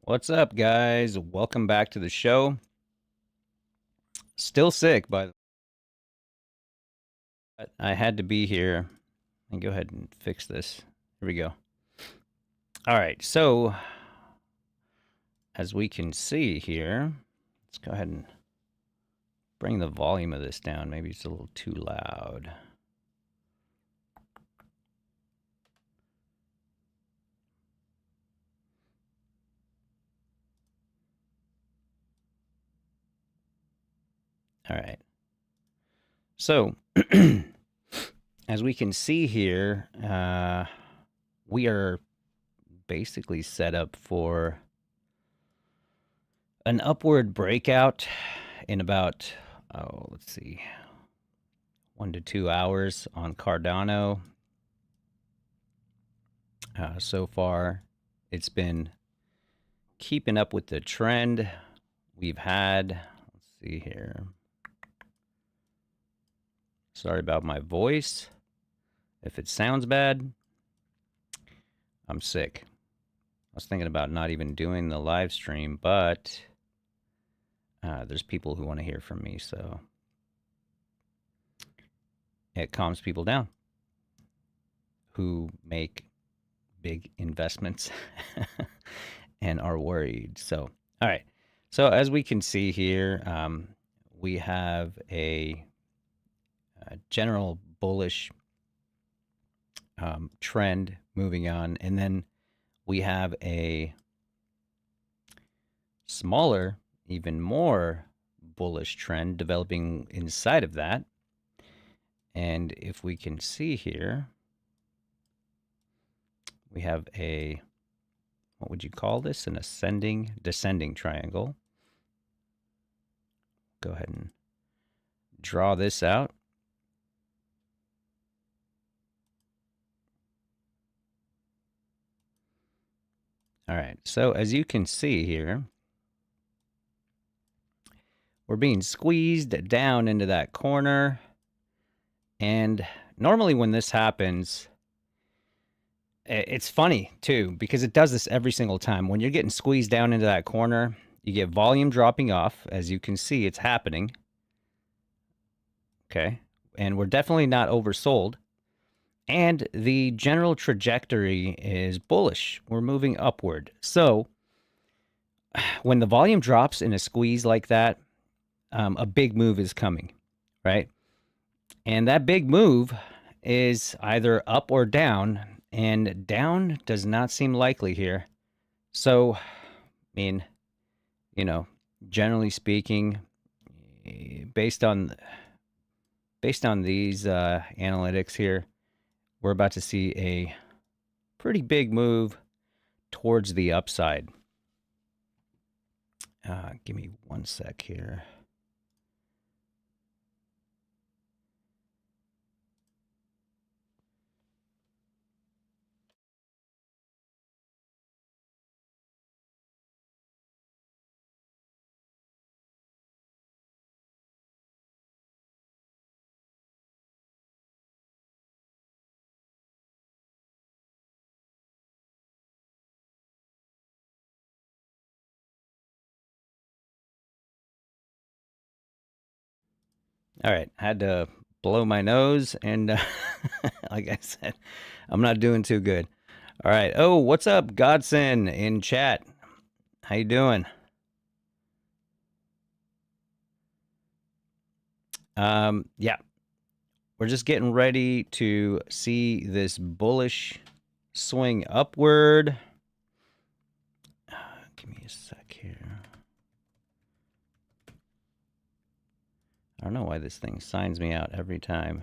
What's up, guys? Welcome back to the show. Still sick, but I had to be here. And go ahead and fix this. Here we go. All right, so as we can see here, let's go ahead and bring the volume of this down. Maybe it's a little too loud. All right. So, as we can see here, we are basically set up for an upward breakout in about, let's see, 1 to 2 hours on Cardano. So far, it's been keeping up with the trend we've had. Let's see here. Sorry about my voice. If it sounds bad, I'm sick. I was thinking about not even doing the live stream, but there's people who want to hear from me, so it calms people down who make big investments and are worried. So, all right. So as we can see here, we have a general bullish trend moving on, and then we have a smaller, even more bullish trend developing inside of that. And if we can see here, we have a, what would you call this? An ascending, descending triangle. Go ahead and draw this out. All right, so as you can see here, we're being squeezed down into that corner. And normally when this happens, it's funny too, because it does this every single time. When you're getting squeezed down into that corner, you get volume dropping off. As you can see, it's happening. Okay. And we're definitely not oversold. And the general trajectory is bullish. We're moving upward. So when the volume drops in a squeeze like that, a big move is coming, right? And that big move is either up or down, and down does not seem likely here. So, I mean, generally speaking, based on these analytics here, we're about to see a pretty big move towards the upside. Give me 1 sec here. All right, I had to blow my nose, and like I said, I'm not doing too good. All right. Oh, what's up, Godson in chat? How you doing? Yeah, we're just getting ready to see this bullish swing upward. Give me a sec here. I don't know why this thing signs me out every time.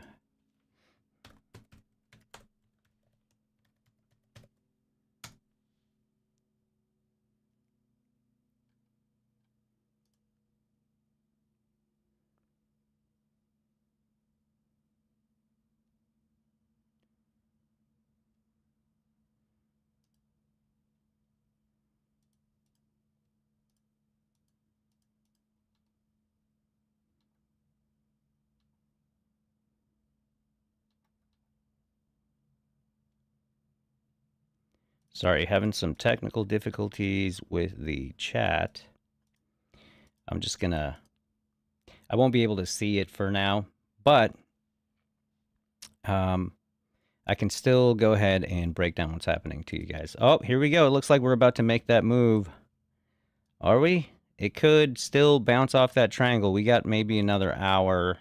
Sorry, having some technical difficulties with the chat. I'm just gonna, I won't be able to see it for now, but I can still go ahead and break down what's happening to you guys. Oh, here we go. It looks like we're about to make that move. Are we? It could still bounce off that triangle. We got maybe another hour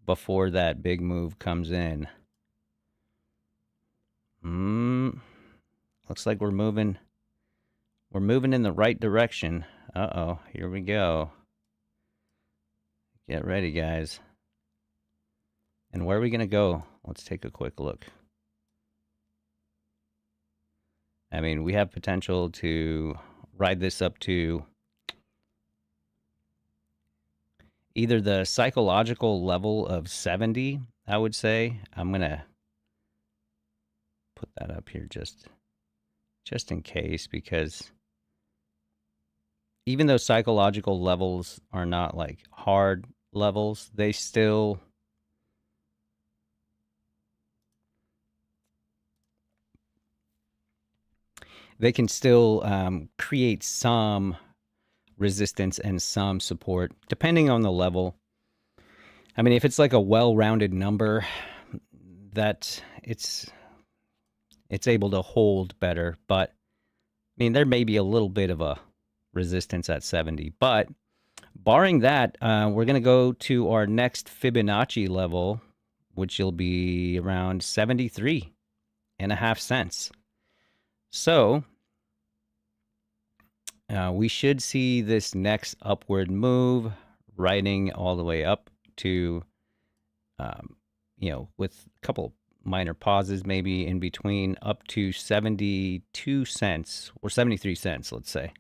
before that big move comes in. Looks like we're moving in the right direction. Uh-oh, here we go. Get ready, guys. And where are we going to go? Let's take a quick look. I mean, we have potential to ride this up to either the psychological level of 70, I would say. I'm going to put that up here just in case, because even though psychological levels are not like hard levels, they still can still create some resistance and some support depending on the level. I mean, if it's like a well-rounded number, that it's able to hold better. But I mean, there may be a little bit of a resistance at 70, but barring that, we're going to go to our next Fibonacci level, which will be around 73.5 cents. So we should see this next upward move riding all the way up to, with a couple minor pauses maybe in between, up to 72 cents or 73 cents, let's say.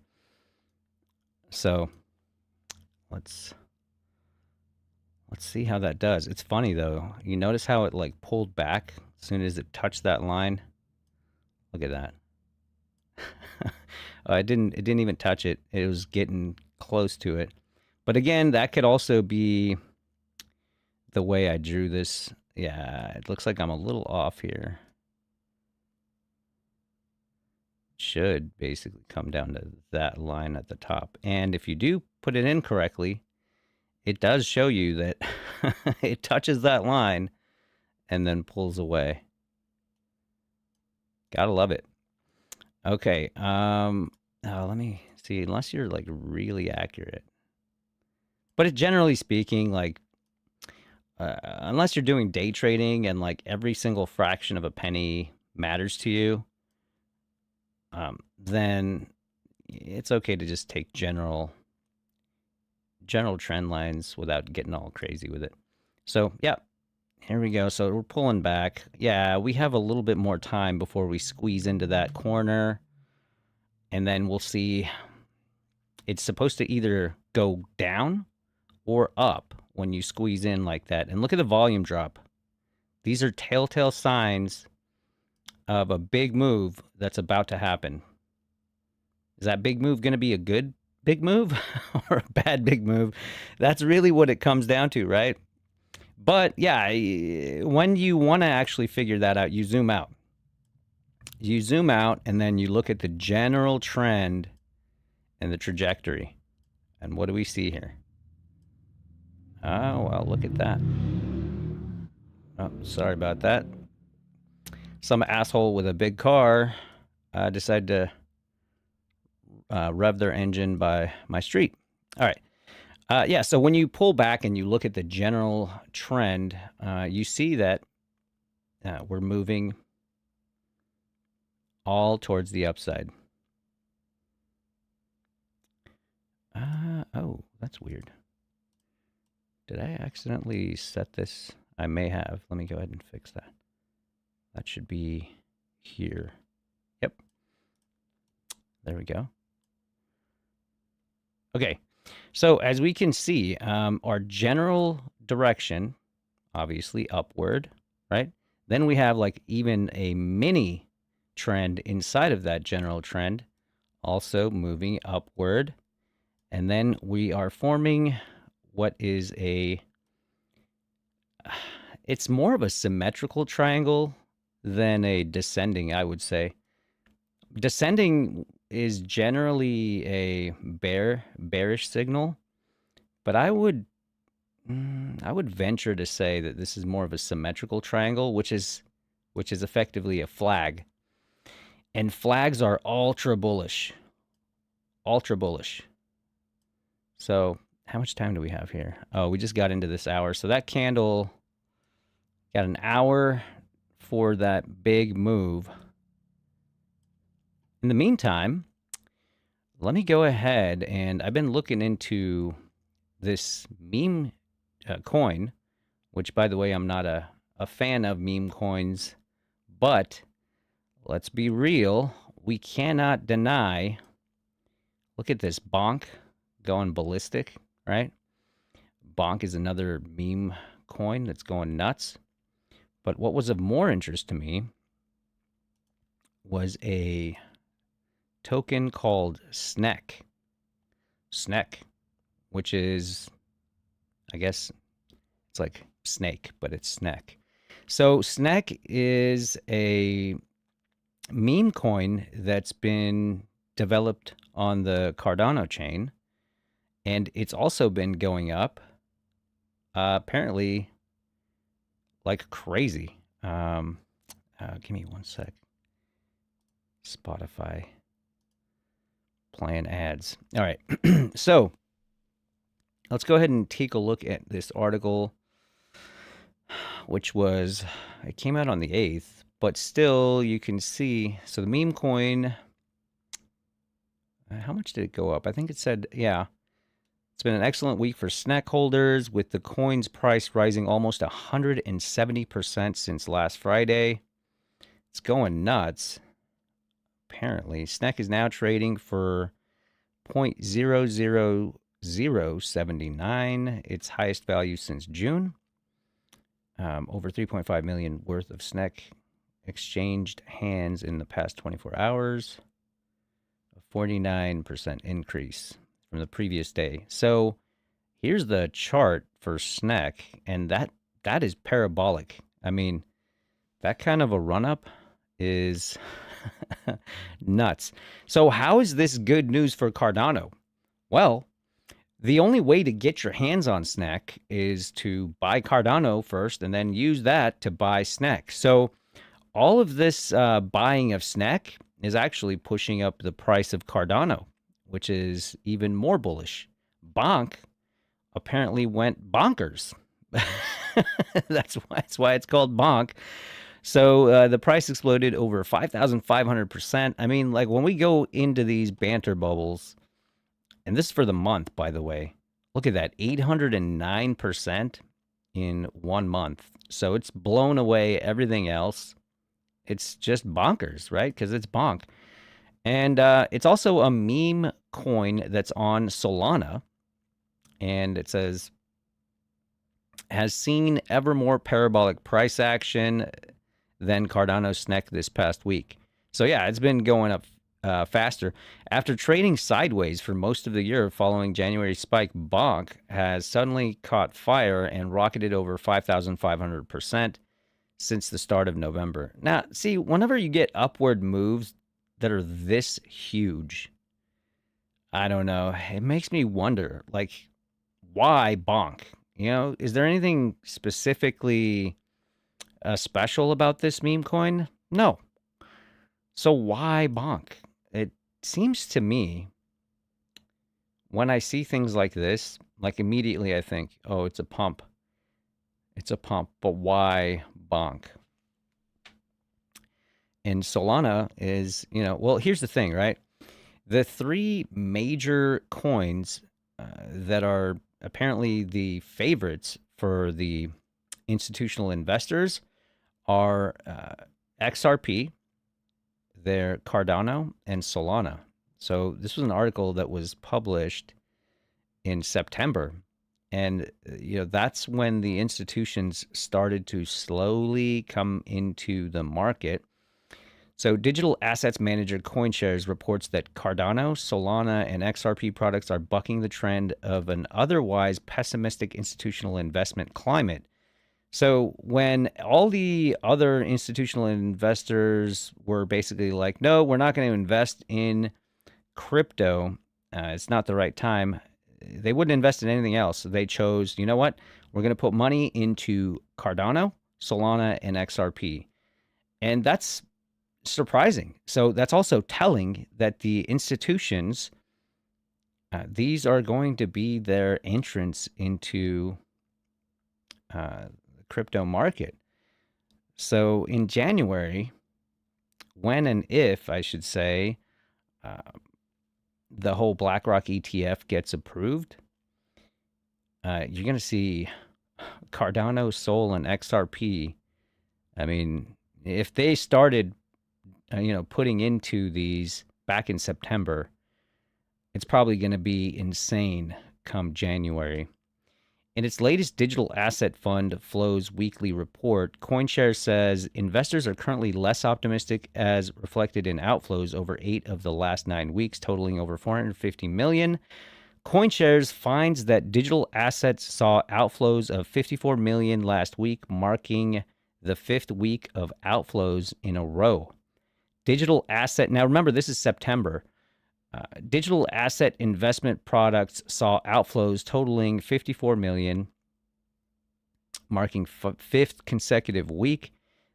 So let's see how that does. It's funny though. You notice how it like pulled back as soon as it touched that line? Look at that. It didn't even touch it. It was getting close to it. But again, that could also be the way I drew this. Yeah, it looks like I'm a little off here. Should basically come down to that line at the top. And if you do put it in correctly, it does show you that it touches that line and then pulls away. Gotta love it. Okay, let me see, unless you're like really accurate. But generally speaking, like, unless you're doing day trading and like every single fraction of a penny matters to you, then it's okay to just take general trend lines without getting all crazy with it. So yeah, here we go. So we're pulling back. Yeah, we have a little bit more time before we squeeze into that corner, and then we'll see. It's supposed to either go down or up when you squeeze in like that. And look at the volume drop. These are telltale signs of a big move that's about to happen. Is that big move going to be a good big move or a bad big move? That's really what it comes down to, right? But yeah, when you want to actually figure that out, you zoom out. You zoom out and then you look at the general trend and the trajectory. And what do we see here? Oh, well, look at that. Oh, sorry about that. Some asshole with a big car decided to rev their engine by my street. All right. Yeah, so when you pull back and you look at the general trend, you see that we're moving all towards the upside. Oh, that's weird. Did I accidentally set this? I may have. Let me go ahead and fix that. That should be here. Yep. There we go. Okay. So as we can see, our general direction, obviously upward, right? Then we have like even a mini trend inside of that general trend, also moving upward. And then we are forming what is it's more of a symmetrical triangle than a descending, I would say. Descending is generally a bearish signal, but I would venture to say that this is more of a symmetrical triangle, which is effectively a flag. And flags are ultra bullish. Ultra bullish. So, how much time do we have here? Oh, we just got into this hour. So that candle got an hour for that big move. In the meantime, let me go ahead, and I've been looking into this meme coin, which, by the way, I'm not a fan of meme coins, but let's be real. We cannot deny. Look at this Bonk going ballistic, right? Bonk is another meme coin that's going nuts. But what was of more interest to me was a token called Snek. Snek, which is, I guess, it's like snake, but it's Snek. So Snek is a meme coin that's been developed on the Cardano chain, and it's also been going up, apparently, like crazy. Give me one sec. Spotify playing ads. All right, so let's go ahead and take a look at this article, which was, it came out on the 8th, but still you can see, so the meme coin, how much did it go up? I think it said, yeah, it's been an excellent week for Snek holders, with the coin's price rising almost 170% since last Friday. It's going nuts, apparently. Snek is now trading for 0.00079, its highest value since June. Over 3.5 million worth of Snek exchanged hands in the past 24 hours. A 49% increase from the previous day. So here's the chart for Snek, and that is parabolic. I mean, that kind of a run-up is nuts. So how is this good news for Cardano? Well, the only way to get your hands on Snek is to buy Cardano first and then use that to buy Snek. So all of this buying of Snek is actually pushing up the price of Cardano, which is even more bullish. Bonk apparently went bonkers. That's why it's called Bonk. So the price exploded over 5,500%. I mean, like when we go into these banter bubbles, and this is for the month, by the way, look at that, 809% in 1 month. So it's blown away everything else. It's just bonkers, right? Because it's Bonk. And it's also a meme coin that's on Solana. And it says, has seen ever more parabolic price action than Cardano Snek this past week. So yeah, it's been going up faster. After trading sideways for most of the year following January's spike, Bonk has suddenly caught fire and rocketed over 5,500% since the start of November. Now, see, whenever you get upward moves that are this huge, I don't know, it makes me wonder, like, why Bonk? You know, is there anything specifically special about this meme coin? No. So why Bonk? It seems to me, when I see things like this, like immediately I think, oh, it's a pump. It's a pump, but why Bonk? And Solana is, you know, well, here's the thing, right? The three major coins that are apparently the favorites for the institutional investors are XRP, their Cardano, and Solana. So this was an article that was published in September. And, you know, that's when the institutions started to slowly come into the market. So digital assets manager CoinShares reports that Cardano, Solana, and XRP products are bucking the trend of an otherwise pessimistic institutional investment climate, So when all the other institutional investors were basically like, no, we're not going to invest in crypto, it's not the right time. They wouldn't invest in anything else. So they chose, you know what? We're going to put money into Cardano, Solana, and XRP. And that's surprising. So that's also telling that the institutions, these are going to be their entrance into the crypto market. So in January, when and if I should say, uh, the whole BlackRock ETF gets approved, you're going to see Cardano, Sol, and XRP. I mean, if they started, putting into these back in September, it's probably going to be insane come January. In its latest digital asset fund flows weekly report, CoinShares says investors are currently less optimistic as reflected in outflows over 8 of the last 9 weeks, totaling over 450 million. CoinShares finds that digital assets saw outflows of 54 million last week, marking the 5th week of outflows in a row. Digital asset, now remember, this is September. Digital asset investment products saw outflows totaling 54 million, marking fifth consecutive week.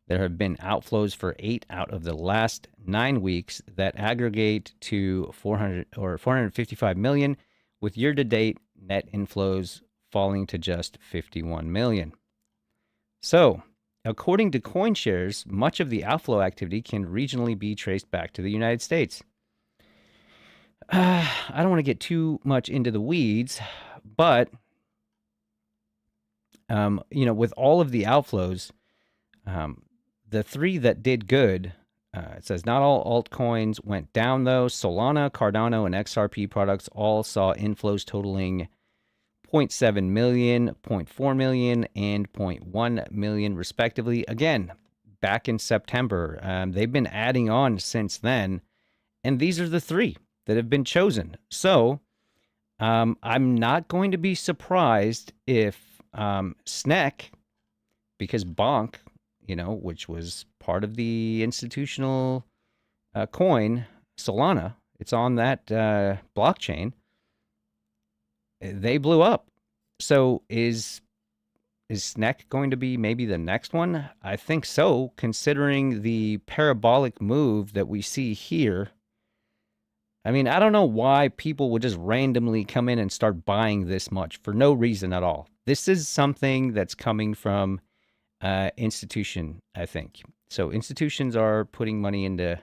There have been outflows for 8 out of the last 9 weeks that aggregate to 455 million, with year-to-date net inflows falling to just 51 million. So, according to CoinShares, much of the outflow activity can regionally be traced back to the United States. I don't want to get too much into the weeds, but with all of the outflows, the three that did good, it says not all altcoins went down though. Solana, Cardano, and XRP products all saw inflows totaling 0.7 million, 0.4 million, and 0.1 million respectively. Again, back in September. They've been adding on since then, and these are the three that have been chosen. So I'm not going to be surprised if Snek, because Bonk, which was part of the institutional coin, Solana, it's on that blockchain. They blew up. So is Snek going to be maybe the next one? I think so, considering the parabolic move that we see here. I mean, I don't know why people would just randomly come in and start buying this much for no reason at all. This is something that's coming from institution, I think. So institutions are putting money into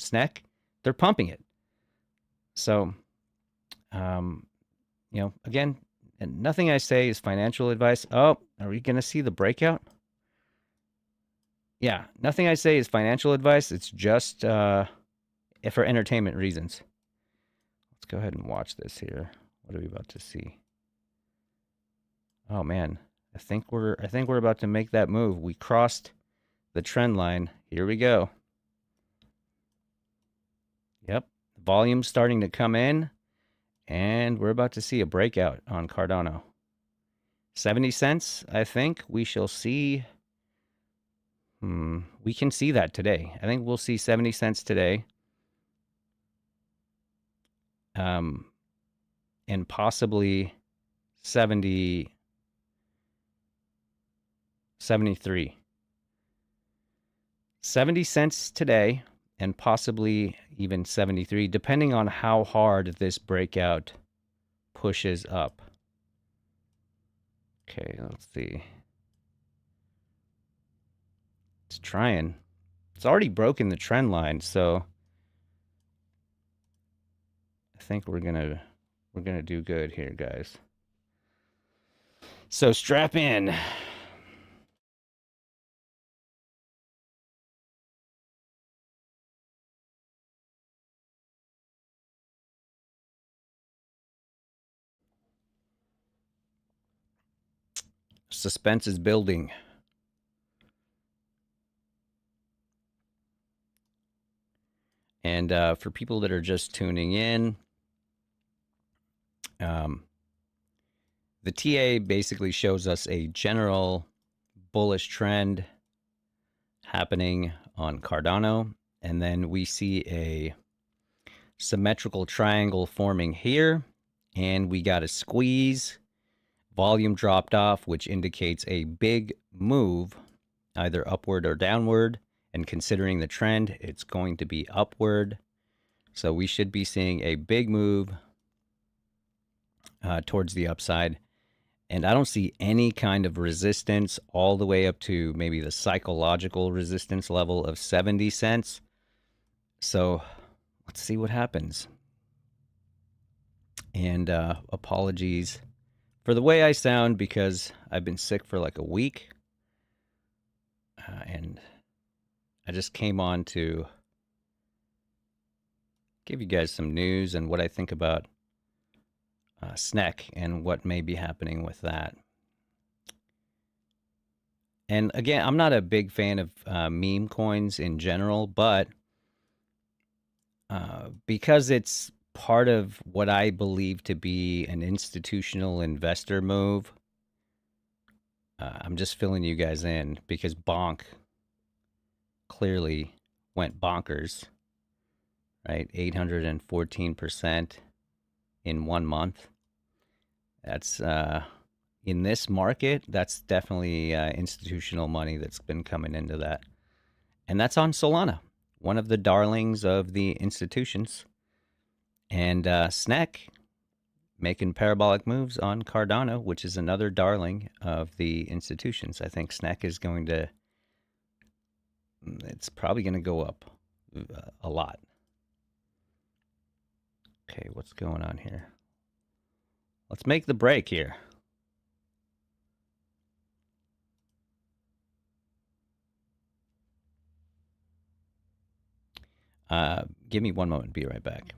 Snek. They're pumping it. So, again, and nothing I say is financial advice. Oh, are we going to see the breakout? Yeah, nothing I say is financial advice. It's just for entertainment reasons. Let's go ahead and watch this here. What are we about to see? Oh man, I think we're about to make that move. We crossed the trend line. Here we go. Yep, volume's starting to come in, and we're about to see a breakout on Cardano. 70 cents, I think we shall see. We can see that today. I think we'll see 70 cents today. And possibly 73. 70 cents today, and possibly even 73, depending on how hard this breakout pushes up. Okay, let's see. It's trying. It's already broken the trend line, so I think we're gonna do good here, guys. So strap in. Suspense is building. And for people that are just tuning in, the TA basically shows us a general bullish trend happening on Cardano. And then we see a symmetrical triangle forming here. And we got a squeeze. Volume dropped off, which indicates a big move, either upward or downward. And considering the trend, it's going to be upward. So we should be seeing a big move towards the upside. And I don't see any kind of resistance all the way up to maybe the psychological resistance level of 70 cents. So let's see what happens. And apologies for the way I sound because I've been sick for like a week. And I just came on to give you guys some news and what I think about Snek and what may be happening with that. And again, I'm not a big fan of meme coins in general, but because it's part of what I believe to be an institutional investor move, I'm just filling you guys in because Bonk clearly went bonkers, right? 814% in 1 month. That's in this market, that's definitely institutional money that's been coming into that. And that's on Solana, one of the darlings of the institutions. And Snek making parabolic moves on Cardano, which is another darling of the institutions. I think Snek is going to, it's probably going to go up a lot. Okay, what's going on here? Let's make the break here. Give me 1 moment. Be right back.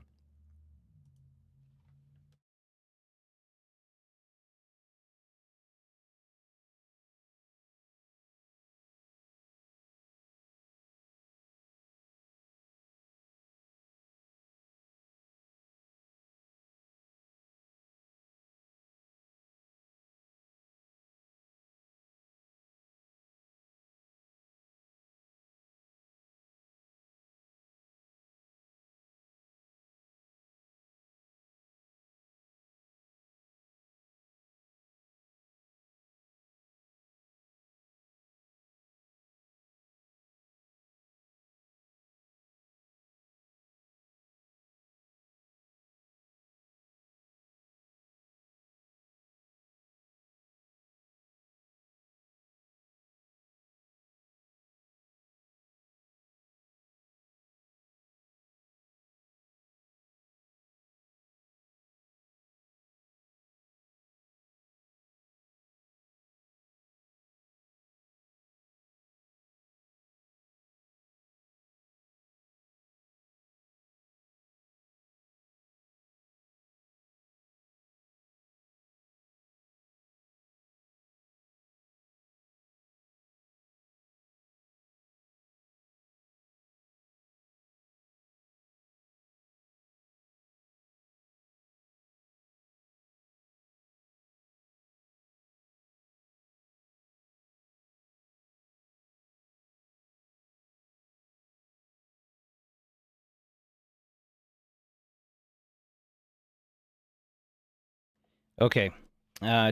Okay.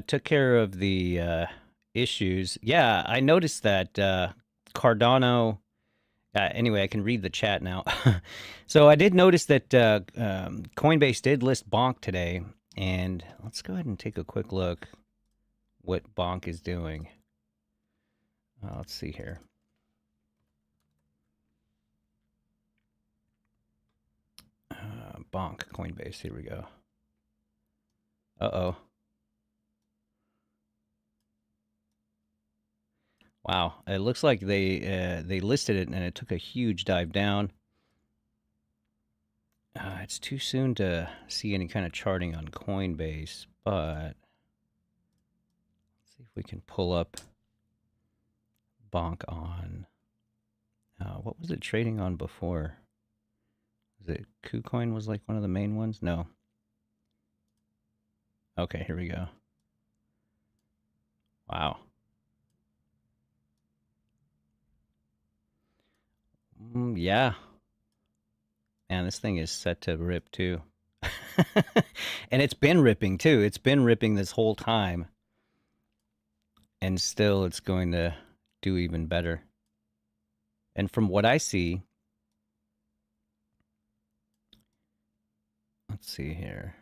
Took care of the issues. Yeah, I noticed that Cardano. Anyway, I can read the chat now. So I did notice that Coinbase did list Bonk today, and let's go ahead and take a quick look what Bonk is doing. Let's see here. Bonk Coinbase. Here we go. Uh-oh. Wow. It looks like they listed it and it took a huge dive down. It's too soon to see any kind of charting on Coinbase, but let's see if we can pull up Bonk on. What was it trading on before? Was it KuCoin was like one of the main ones? No. Okay, here we go. Wow. Yeah. Man, this thing is set to rip too. And it's been ripping too. It's been ripping this whole time. And still it's going to do even better. And from what I see, let's see here.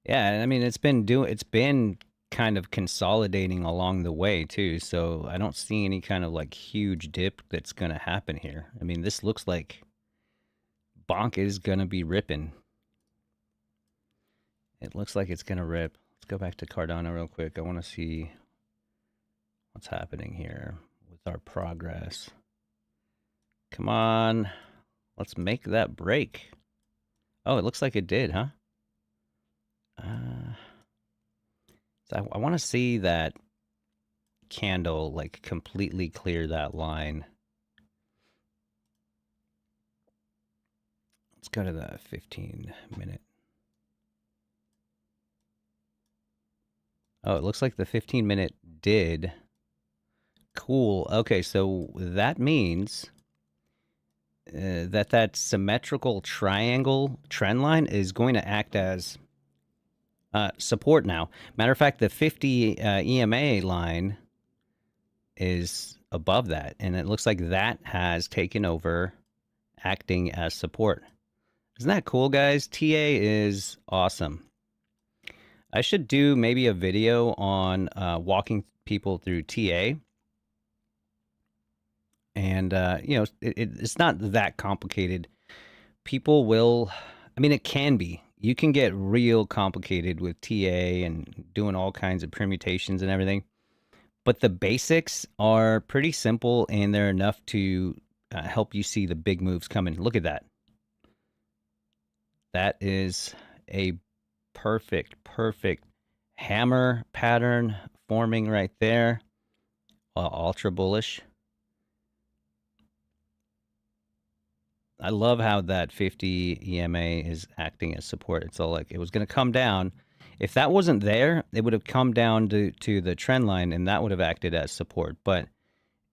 Yeah, I mean it's been kind of consolidating along the way too. So I don't see any kind of like huge dip that's going to happen here. I mean, this looks like Bonk is going to be ripping. It looks like it's going to rip. Let's go back to Cardano real quick. I want to see what's happening here with our progress. Come on. Let's make that break. Oh, it looks like it did, huh? So I want to see that candle like completely clear that line. Let's go to the 15-minute. Oh, it looks like the 15-minute did. Cool. Okay, so that means that symmetrical triangle trend line is going to act as support now. Matter of fact, the 50 EMA line is above that, and it looks like that has taken over acting as support. Isn't that cool, guys? TA is awesome. I should do maybe a video on walking people through TA. And, it's not that complicated. People will, I mean, it can be. You can get real complicated with TA and doing all kinds of permutations and everything. But the basics are pretty simple and they're enough to help you see the big moves coming. Look at that. That is a perfect hammer pattern forming right there. Ultra bullish. I love how that 50 EMA is acting as support. It's all like it was going to come down. If that wasn't there, it would have come down to the trend line and that would have acted as support. But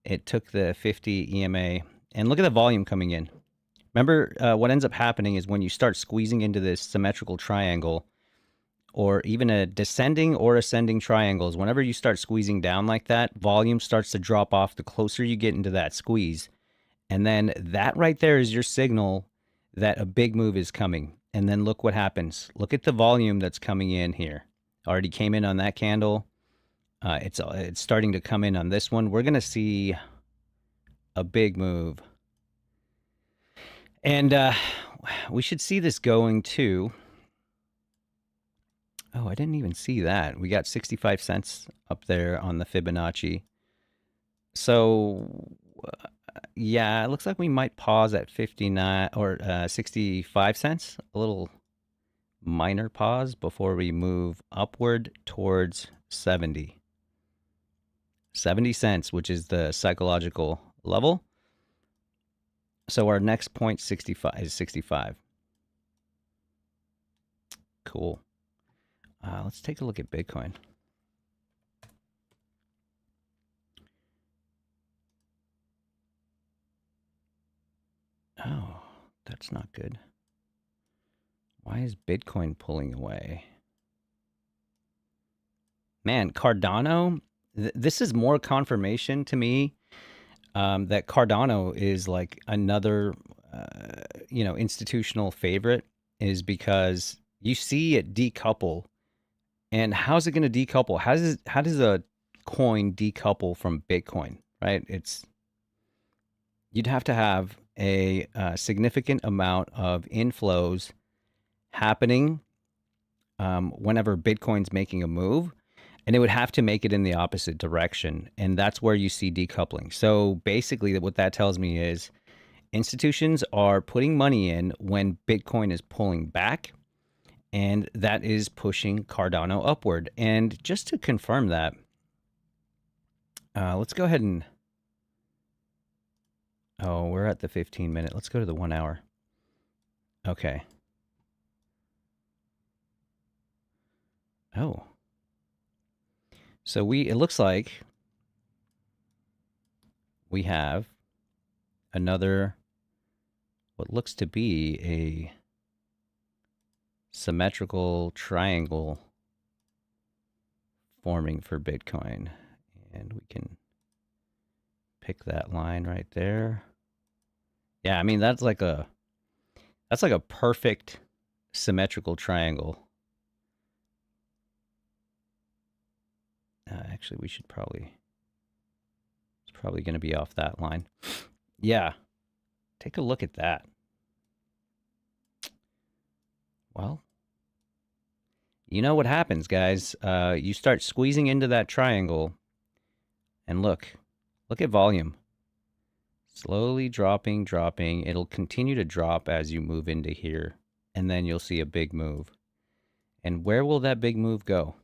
it took the 50 EMA and look at the volume coming in. Remember, what ends up happening is when you start squeezing into this symmetrical triangle or even a descending or ascending triangles, whenever you start squeezing down like that, volume starts to drop off the closer you get into that squeeze. And then that right there is your signal that a big move is coming. And then look what happens. Look at the volume that's coming in here. Already came in on that candle. It's starting to come in on this one. We're going to see a big move. And we should see this going to... Oh, I didn't even see that. We got 65 cents up there on the Fibonacci. So, yeah, it looks like we might pause at 59 or 65 cents. A little minor pause before we move upward towards 70. 70 cents, which is the psychological level. So our next point 65 is 65. Cool. Let's take a look at Bitcoin. Oh, that's not good. Why is Bitcoin pulling away? Man, Cardano, this is more confirmation to me that Cardano is like another, institutional favorite is because you see it decouple. And how's it going to decouple? How does a coin decouple from Bitcoin, right? You'd have to have a significant amount of inflows happening whenever Bitcoin's making a move, and it would have to make it in the opposite direction. And that's where you see decoupling. So basically, what that tells me is institutions are putting money in when Bitcoin is pulling back, and that is pushing Cardano upward. And just to confirm that, let's go ahead and... Oh, we're at the 15-minute. Let's go to the 1 hour. Okay. Oh. So it looks like we have another, what looks to be a symmetrical triangle forming for Bitcoin. And we can pick that line right there. Yeah, I mean that's like a perfect symmetrical triangle. Actually, it's probably going to be off that line. Yeah, take a look at that. Well, you know what happens, guys. You start squeezing into that triangle, and look at volume. Slowly dropping, dropping. It'll continue to drop as you move into here, and then you'll see a big move. And where will that big move go?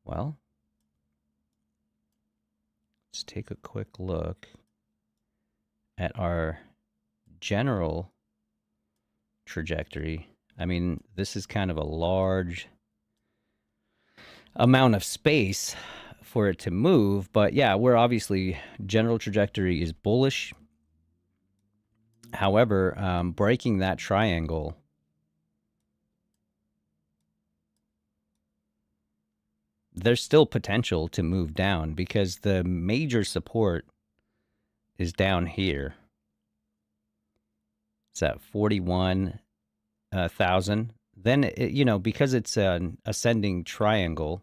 Well, let's take a quick look at our general trajectory. I mean, this is kind of a large amount of space for it to move, but yeah, we're obviously, general trajectory is bullish. However, breaking that triangle, there's still potential to move down because the major support is down here. It's at 41,000. Then, because it's an ascending triangle,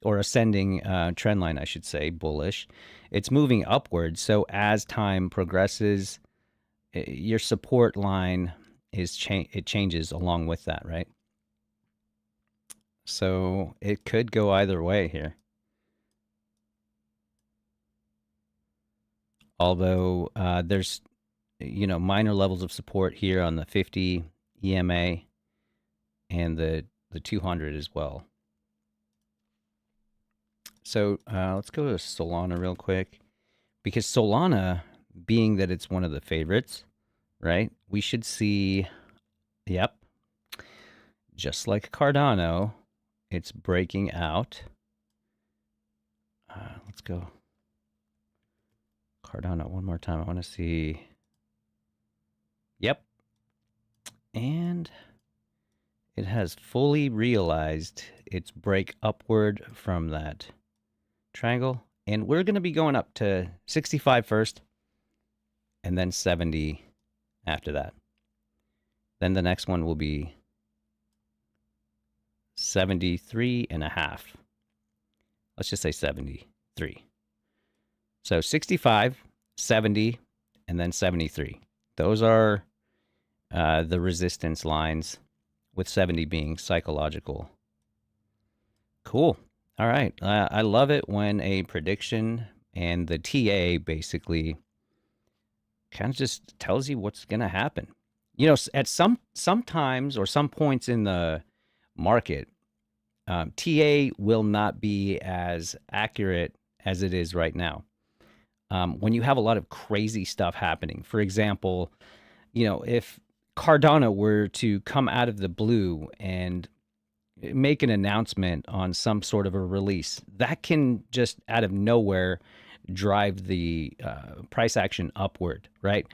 or ascending trend line, I should say, bullish, it's moving upwards. So as time progresses, your support line it changes along with that, right? So it could go either way here. Although there's minor levels of support here on the 50 EMA and the 200 as well. So let's go to Solana real quick, because Solana, being that it's one of the favorites, right? We should see, yep, just like Cardano, it's breaking out. Let's go Cardano one more time. I want to see. Yep. And it has fully realized its break upward from that triangle. And we're going to be going up to 65 first, and then 70 after that. Then the next one will be 73 and a half. Let's just say 73. So 65, 70, and then 73. Those are the resistance lines, with 70 being psychological. Cool. All right. I love it when a prediction and the TA basically kind of just tells you what's going to happen. At sometimes or some points in the market, TA will not be as accurate as it is right now. When you have a lot of crazy stuff happening, for example, if Cardano were to come out of the blue and make an announcement on some sort of a release, that can just out of nowhere drive the price action upward, right?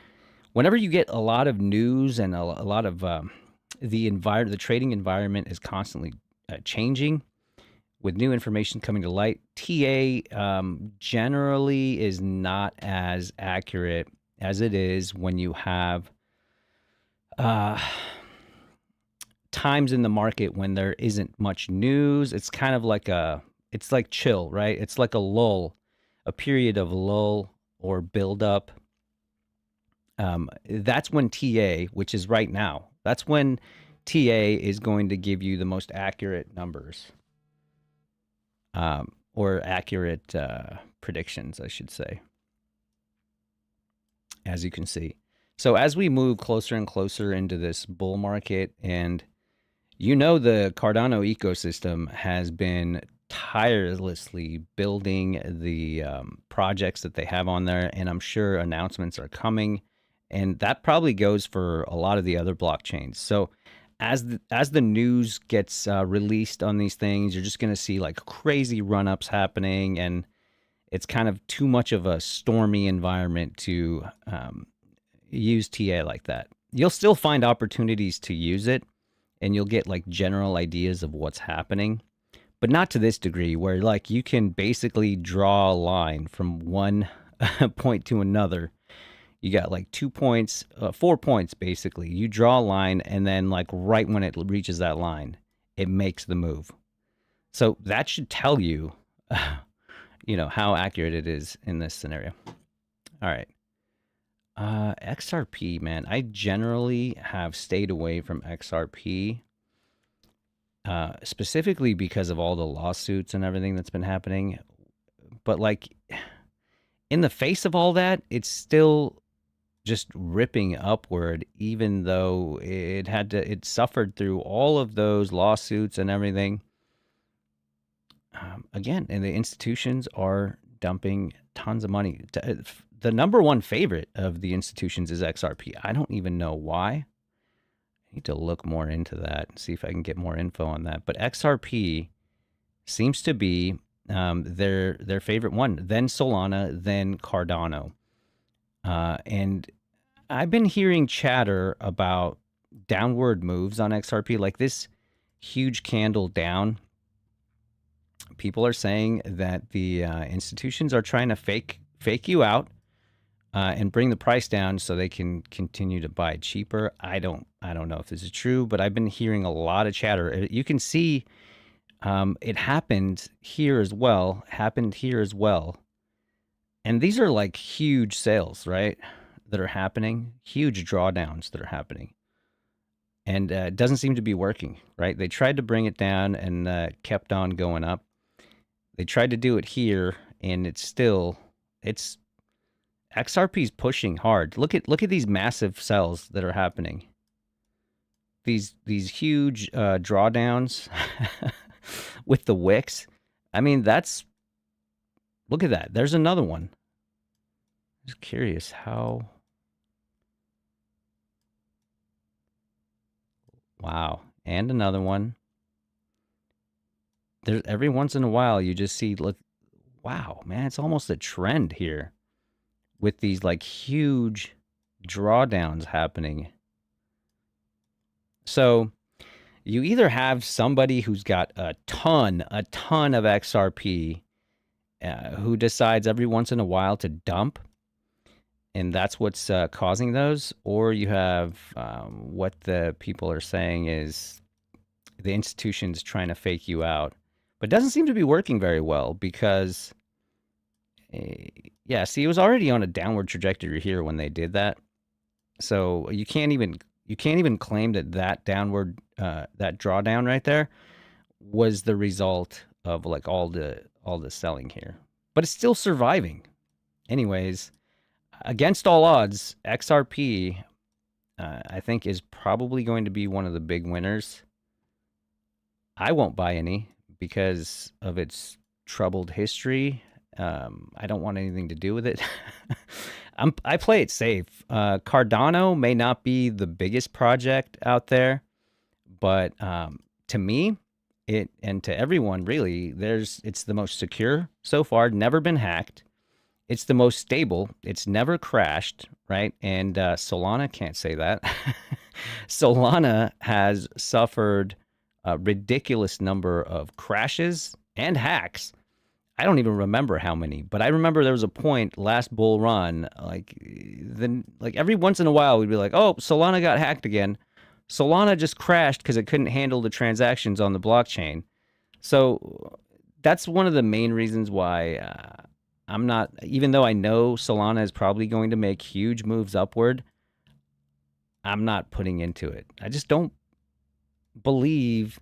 Whenever you get a lot of news and a lot of the trading environment is constantly changing with new information coming to light, TA generally is not as accurate as it is when you have times in the market when there isn't much news. It's kind of like it's like chill, right? It's like a lull, a period of lull or build up. That's when TA, which is right now, that's when TA is going to give you the most accurate numbers, or accurate predictions, I should say, as you can see. So as we move closer and closer into this bull market, and the Cardano ecosystem has been tirelessly building the projects that they have on there, and I'm sure announcements are coming, and that probably goes for a lot of the other blockchains. So as the news gets released on these things, you're just going to see like crazy run ups happening, and it's kind of too much of a stormy environment to use TA like that. You'll still find opportunities to use it, and you'll get like general ideas of what's happening, but not to this degree where like you can basically draw a line from one point to another. You got like 2 points, 4 points basically. You draw a line, and then like right when it reaches that line, it makes the move. So that should tell you, how accurate it is in this scenario. All right. XRP, man. I generally have stayed away from XRP, specifically because of all the lawsuits and everything that's been happening. But like in the face of all that, it's still just ripping upward, even though it suffered through all of those lawsuits and everything. Again, and the institutions are dumping tons of money. The number one favorite of the institutions is XRP. I don't even know why. I need to look more into that and see if I can get more info on that. But XRP seems to be their favorite one. Then Solana, then Cardano. And I've been hearing chatter about downward moves on XRP, like this huge candle down. People are saying that the institutions are trying to fake you out and bring the price down so they can continue to buy cheaper. I don't know if this is true, but I've been hearing a lot of chatter. You can see it happened here as well. And these are like huge sales, right? That are happening, huge drawdowns that are happening. And it doesn't seem to be working, right? They tried to bring it down and kept on going up. They tried to do it here, and it's XRP's pushing hard. Look at these massive sells that are happening. These huge drawdowns with the wicks. I mean, look at that. There's another one. Just curious how. Wow. And another one. There's every once in a while you just see, look, wow, man, it's almost a trend here with these like huge drawdowns happening. So you either have somebody who's got a ton of XRP who decides every once in a while to dump, and that's what's causing those, or you have what the people are saying is the institution's trying to fake you out. But it doesn't seem to be working very well because, yeah, see, it was already on a downward trajectory here when they did that. So you can't even claim that downward that drawdown right there was the result of like all the selling here. But it's still surviving. Anyways, against all odds, XRP I think is probably going to be one of the big winners. I won't buy any because of its troubled history. I don't want anything to do with it. I play it safe. Cardano may not be the biggest project out there, but to me, and to everyone really, it's the most secure so far. Never been hacked. It's the most stable. It's never crashed, right? And Solana can't say that. Solana has suffered a ridiculous number of crashes and hacks. I don't even remember how many, but I remember there was a point last bull run, like every once in a while we'd be like, "Oh, Solana got hacked again." Solana just crashed because it couldn't handle the transactions on the blockchain. So that's one of the main reasons why I'm not, even though I know Solana is probably going to make huge moves upward, I'm not putting into it. I just don't believe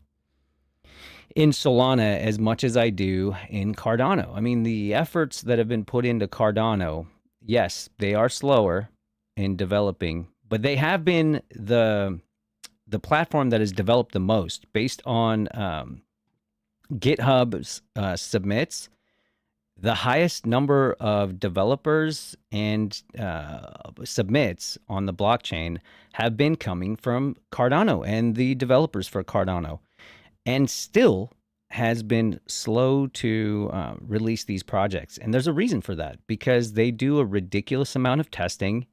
in Solana as much as I do in Cardano. I mean, the efforts that have been put into Cardano, yes, they are slower in developing, but they have been the platform that has developed the most based on GitHub's submits. The highest number of developers and submits on the blockchain have been coming from Cardano and the developers for Cardano, and still has been slow to release these projects. And there's a reason for that, because they do a ridiculous amount of testing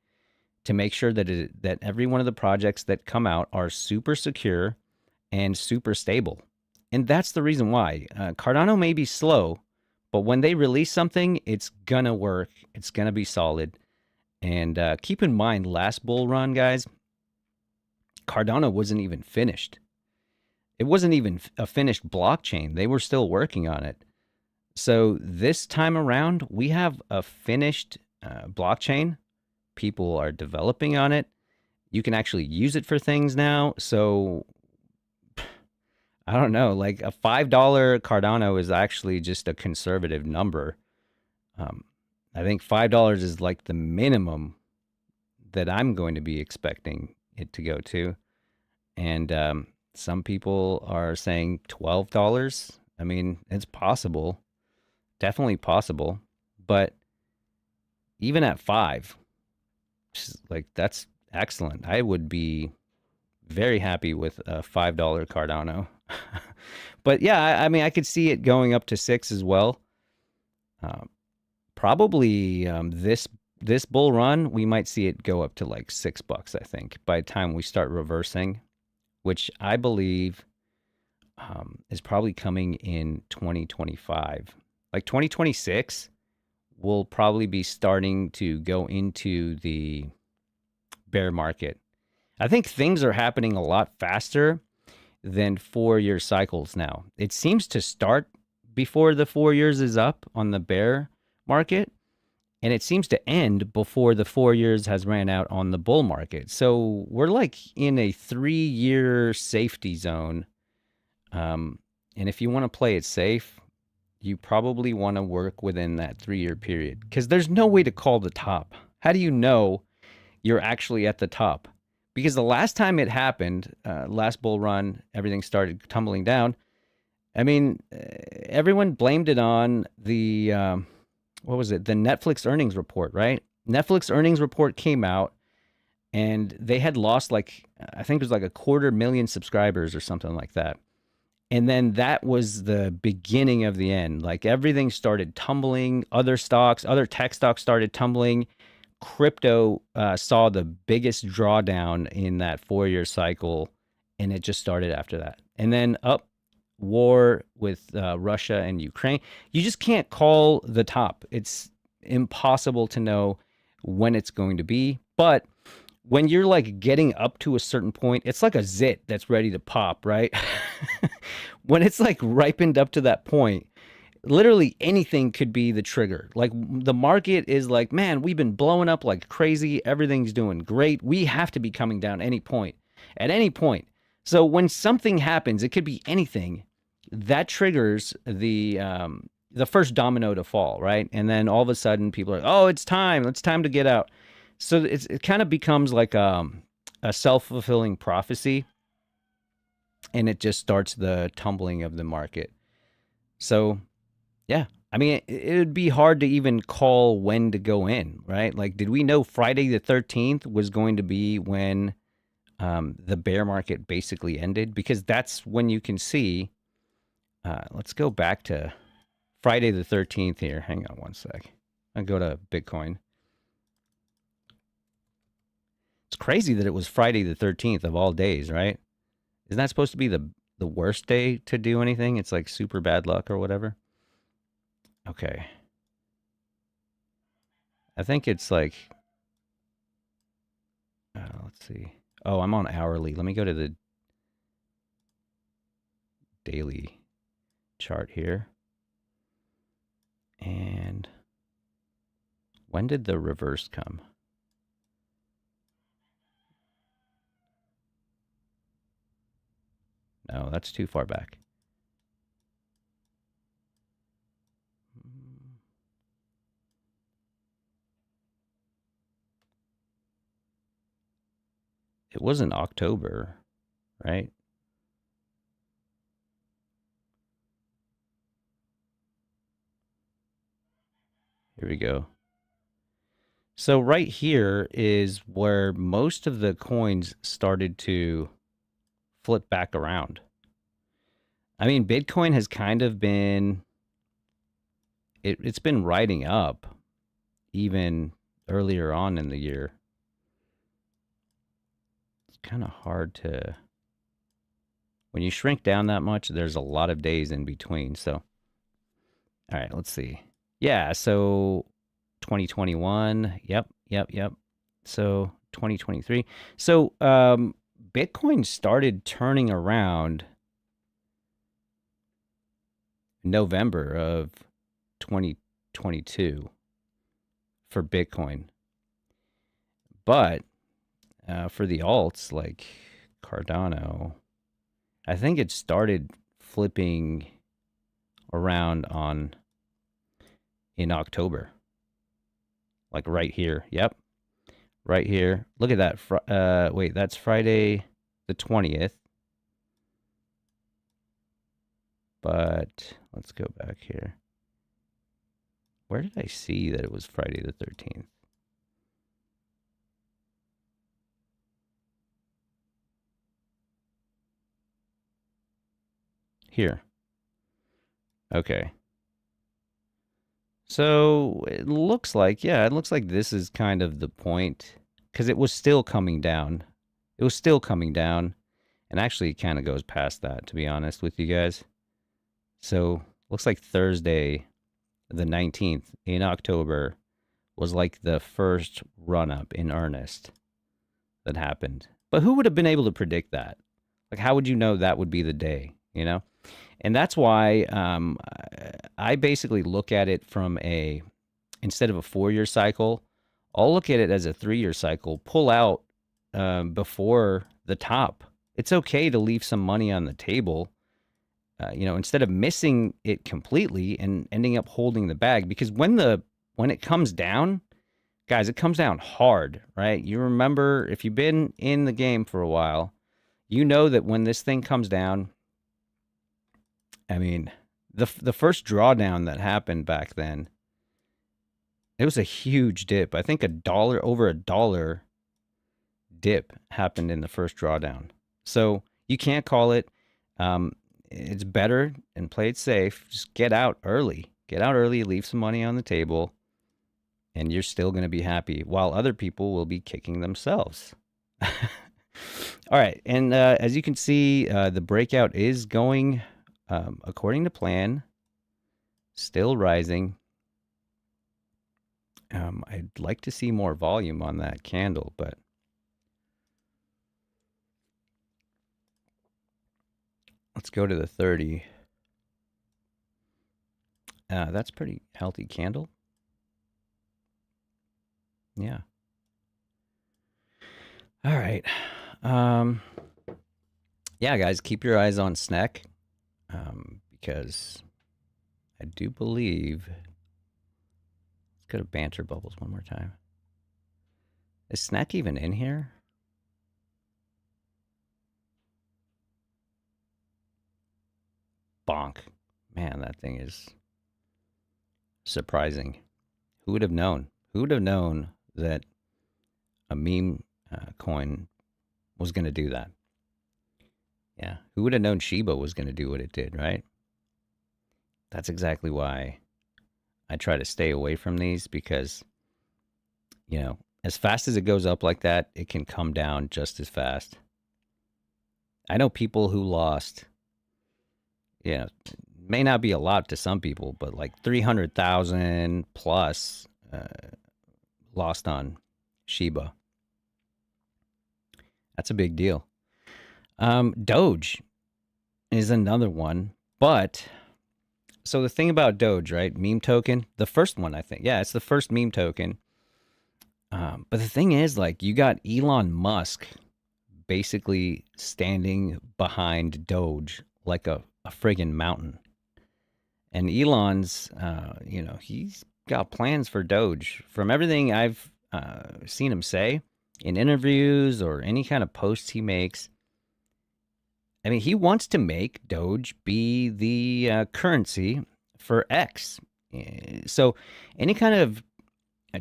to make sure that every one of the projects that come out are super secure and super stable. And that's the reason why. Cardano may be slow, but when they release something, it's gonna work. It's gonna be solid. And keep in mind, last bull run, guys, Cardano wasn't even finished. It wasn't even a finished blockchain. They were still working on it. So this time around, we have a finished blockchain. People are developing on it. You can actually use it for things now. So I don't know, like a $5 Cardano is actually just a conservative number. Um, I think $5 is like the minimum that I'm going to be expecting it to go to. And some people are saying $12. I mean, it's possible, definitely possible. But even at five, like that's excellent. I would be very happy with a $5 Cardano. But yeah, I mean, I could see it going up to six as well. Um, Probably this bull run, we might see it go up to like $6. I think by the time we start reversing, which I believe is probably coming in 2025. Like 2026, we'll probably be starting to go into the bear market. I think things are happening a lot faster than 4 year cycles now. It seems to start before the 4 years is up on the bear market, and it seems to end before the 4 years has ran out on the bull market. So we're like in a 3 year safety zone. And if you want to play it safe, you probably want to work within that 3 year period, because there's no way to call the top. How do you know you're actually at the top? Because the last time it happened, last bull run, everything started tumbling down. I mean, everyone blamed it on the what was it? The Netflix earnings report, right? Netflix earnings report came out, and they had lost like, I think it was like 250,000 subscribers or something like that. And then that was the beginning of the end. Like everything started tumbling. Other stocks, other tech stocks started tumbling. Crypto saw the biggest drawdown in that 4 year cycle, and it just started after that. And then up war with Russia and Ukraine. You just can't call the top. It's impossible to know when it's going to be. But when you're like getting up to a certain point, it's like a zit that's ready to pop, right? When it's like ripened up to that point, literally anything could be the trigger. Like the market is like, man, we've been blowing up like crazy. Everything's doing great. We have to be coming down any point, at any point. So when something happens, it could be anything that triggers the first domino to fall, right? And then all of a sudden, people are, oh, it's time. It's time to get out. So it kind of becomes like a self-fulfilling prophecy, and it just starts the tumbling of the market. So yeah, I mean, it would be hard to even call when to go in, right? Like, did we know Friday the 13th was going to be when the bear market basically ended? Because that's when you can see. Let's go back to Friday the 13th here. Hang on one sec. I'll go to Bitcoin. It's crazy that it was Friday the 13th of all days, right? Isn't that supposed to be the worst day to do anything? It's like super bad luck or whatever. Okay. I think it's like, let's see. Oh, I'm on hourly. Let me go to the daily chart here. And when did the reverse come? No, that's too far back. It was in October, right? Here we go. So right here is where most of the coins started to flip back around. I mean, Bitcoin has kind of been, it's been riding up even earlier on in the year. It's kind of hard to, when you shrink down that much, there's a lot of days in between. So, all right, let's see. Yeah, so 2021. Yep. So 2023. So Bitcoin started turning around November of 2022 for Bitcoin. But for the alts like Cardano, I think it started flipping around in October. Like right here. Yep. Right here. Look at that. Wait, that's Friday the 20th. But let's go back here. Where did I see that it was Friday the 13th? Here. Okay. So it looks like, yeah, it looks like this is kind of the point because it was still coming down. It was still coming down. And actually, it kind of goes past that, to be honest with you guys. So looks like Thursday, the 19th in October, was like the first run up in earnest that happened. But who would have been able to predict that? Like, how would you know that would be the day, you know? And that's why I basically look at it from instead of a 4-year cycle, I'll look at it as a 3-year cycle, pull out before the top. It's okay to leave some money on the table, instead of missing it completely and ending up holding the bag. Because when it comes down, guys, it comes down hard, right? You remember, if you've been in the game for a while, you know that when this thing comes down, I mean, the first drawdown that happened back then, it was a huge dip. I think over a dollar dip happened in the first drawdown. So you can't call it. It's better and play it safe. Just get out early. Get out early, leave some money on the table, and you're still going to be happy, while other people will be kicking themselves. All right. And as you can see, the breakout is going according to plan, still rising. I'd like to see more volume on that candle, but let's go to the 30. That's pretty healthy candle. Yeah. All right. Yeah, guys, keep your eyes on Snek, because I do believe. Let's go to banter bubbles one more time. Is Snek even in here? Bonk. Man, that thing is surprising. Who would have known? Who would have known that a meme coin was going to do that? Yeah. Who would have known Shiba was going to do what it did, right? That's exactly why I try to stay away from these, because, as fast as it goes up like that, it can come down just as fast. I know people who lost, may not be a lot to some people, but like 300,000 plus lost on Shiba. That's a big deal. Doge is another one, but so the thing about Doge, right? Meme token, the first one, I think. Yeah, it's the first meme token. But the thing is, like, you got Elon Musk basically standing behind Doge like a friggin' mountain. And Elon's, he's got plans for Doge. From everything I've seen him say in interviews or any kind of posts he makes, I mean, he wants to make Doge be the currency for X. So any kind of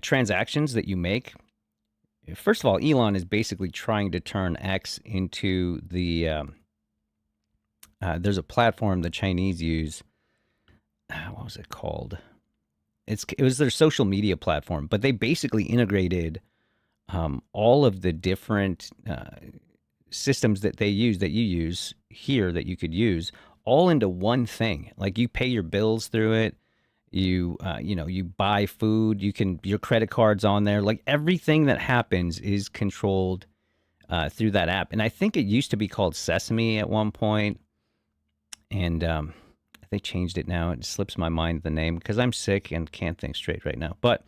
transactions that you make, first of all, Elon is basically trying to turn X into there's a platform the Chinese use. What was it called? It was their social media platform, but they basically integrated all of the different systems that they use, that you use here, that you could use, all into one thing. Like you pay your bills through it. You buy food. Your credit card's on there. Like everything that happens is controlled through that app. And I think it used to be called Sesame at one point, and they changed it now. It slips my mind the name because I'm sick and can't think straight right now. But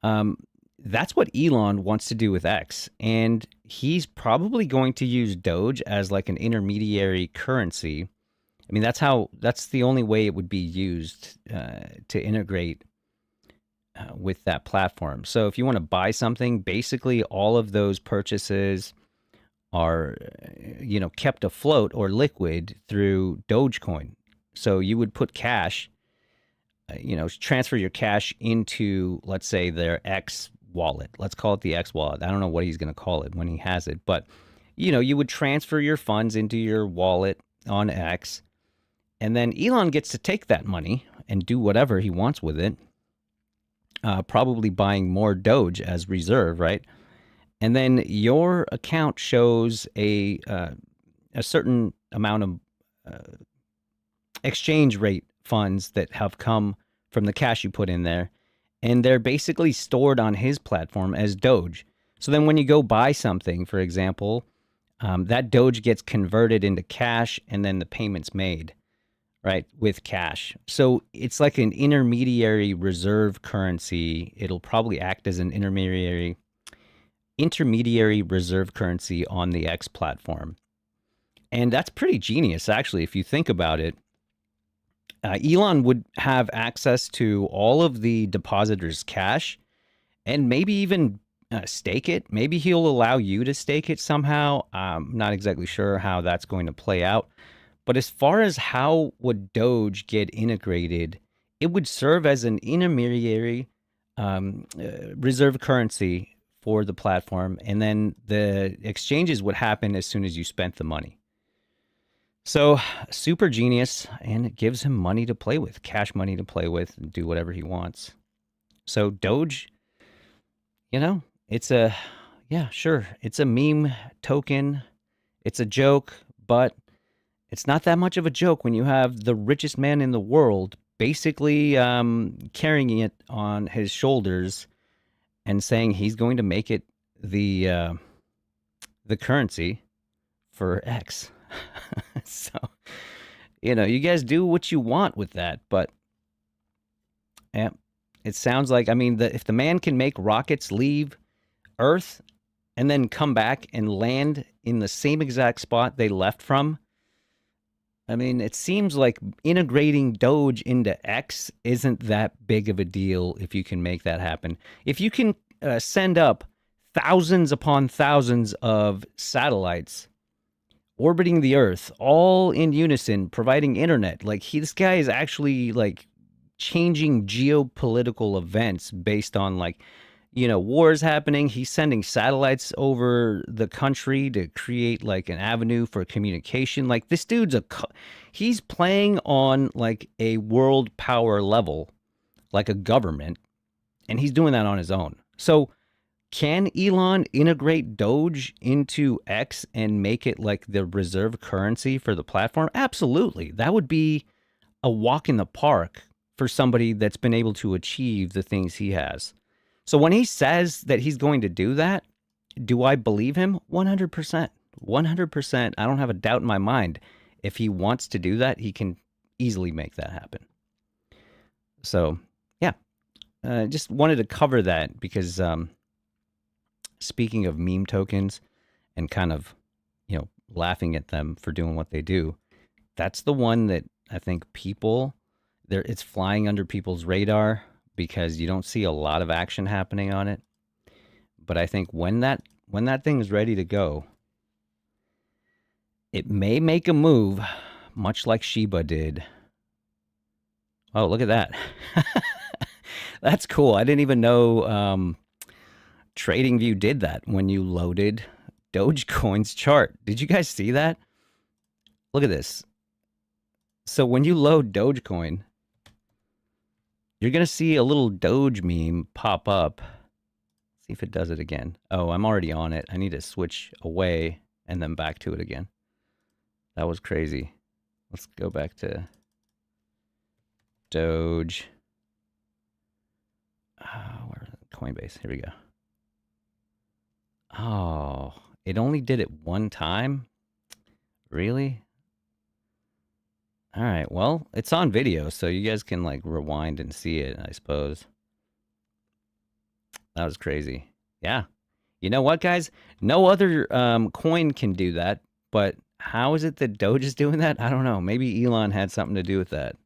um, that's what Elon wants to do with X, and he's probably going to use Doge as like an intermediary currency. I mean, that's the only way it would be used to integrate with that platform. So if you want to buy something, basically all of those purchases are kept afloat or liquid through Dogecoin. So you would put cash, transfer your cash into, let's say, their X wallet. Let's call it the X wallet. I don't know what he's going to call it when he has it, but you would transfer your funds into your wallet on X, and then Elon gets to take that money and do whatever he wants with it. Probably buying more Doge as reserve, right? And then your account shows a certain amount of exchange rate funds that have come from the cash you put in there, and they're basically stored on his platform as Doge. So then when you go buy something, for example, that Doge gets converted into cash, and then the payment's made, right, with cash. So it's like an intermediary reserve currency. It'll probably act as an intermediary reserve currency on the X platform. And that's pretty genius, actually, if you think about it. Elon would have access to all of the depositors' cash and maybe even stake it. Maybe he'll allow you to stake it somehow. I'm not exactly sure how that's going to play out. But as far as how would Doge get integrated, it would serve as an intermediary reserve currency for the platform. And then the exchanges would happen as soon as you spent the money. So super genius, and it gives him money to play with, cash money to play with, and do whatever he wants. So Doge, it's it's a meme token. It's a joke, but it's not that much of a joke when you have the richest man in the world basically carrying it on his shoulders and saying he's going to make it the currency for X. So, you guys do what you want with that, but yeah, it sounds like, I mean, if the man can make rockets leave Earth and then come back and land in the same exact spot they left from, I mean, it seems like integrating Doge into X isn't that big of a deal if you can make that happen. If you can send up thousands upon thousands of satellites orbiting the Earth, all in unison, providing internet. Like this guy is actually like changing geopolitical events based on wars happening. He's sending satellites over the country to create like an avenue for communication. Like this dude's he's playing on like a world power level, like a government, and he's doing that on his own. So can Elon integrate Doge into X and make it like the reserve currency for the platform? Absolutely. That would be a walk in the park for somebody that's been able to achieve the things he has. So when he says that he's going to do that, do I believe him? 100%. 100%. I don't have a doubt in my mind. If he wants to do that, he can easily make that happen. So, yeah. Just wanted to cover that because speaking of meme tokens and kind of, laughing at them for doing what they do, that's the one that I think it's flying under people's radar because you don't see a lot of action happening on it. But I think when that thing is ready to go, it may make a move, much like Shiba did Oh, look at that. That's cool. I didn't even know TradingView did that when you loaded Dogecoin's chart. Did you guys see that? Look at this. So when you load Dogecoin, you're going to see a little Doge meme pop up. See if it does it again. Oh, I'm already on it. I need to switch away and then back to it again. That was crazy. Let's go back to Doge. Where Coinbase? Here we go. Oh, it only did it one time? Really? All right. Well, it's on video, so you guys can like rewind and see it, I suppose. That was crazy. Yeah. You know what, guys? No other coin can do that, but how is it that Doge is doing that? I don't know. Maybe Elon had something to do with that.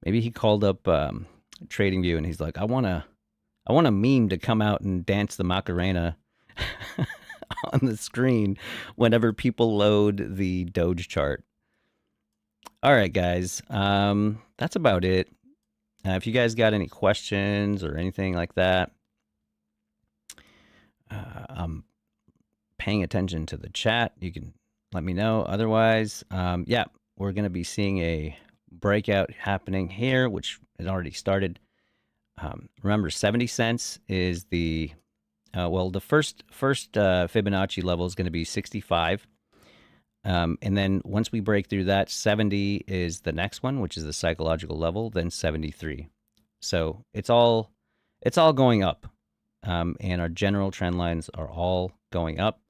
Maybe he called up TradingView and he's like, I want a meme to come out and dance the Macarena on the screen whenever people load the Doge chart. All right, guys. That's about it. If you guys got any questions or anything like that, I'm paying attention to the chat. You can let me know. Otherwise, yeah, we're going to be seeing a breakout happening here, which has already started. Remember, 70 cents is the the first Fibonacci level is going to be 65. And then once we break through that, 70 is the next one, which is the psychological level, then 73. So it's all going up. And our general trend lines are all going up.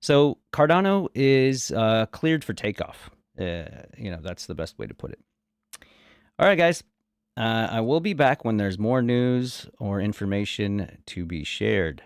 So Cardano is cleared for takeoff. That's the best way to put it. All right, guys. I will be back when there's more news or information to be shared.